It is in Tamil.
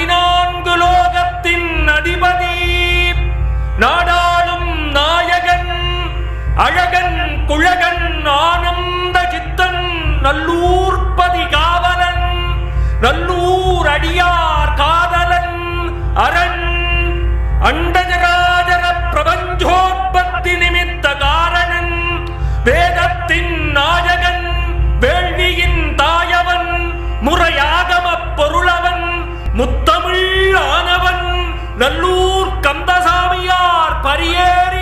14 லோகத்தின் அதிபதி, நாடாளும் நாயகன், அழகன் குழகன், ஆனந்த சித்தன், நல்லூர்பதி காவலன், நல்லூர் அடியார் காதலன், அரண், அண்டஜராஜர பிரபஞ்சோற்பத்தி நிமித்த காரணன், வேதத்தின் நாயகன், வேள்வியின் தாயவன், முறையாகம பொருளவன், முத்தமிழ் ஆனவன், நல்லூர் கந்தசாமியார் பரியேறி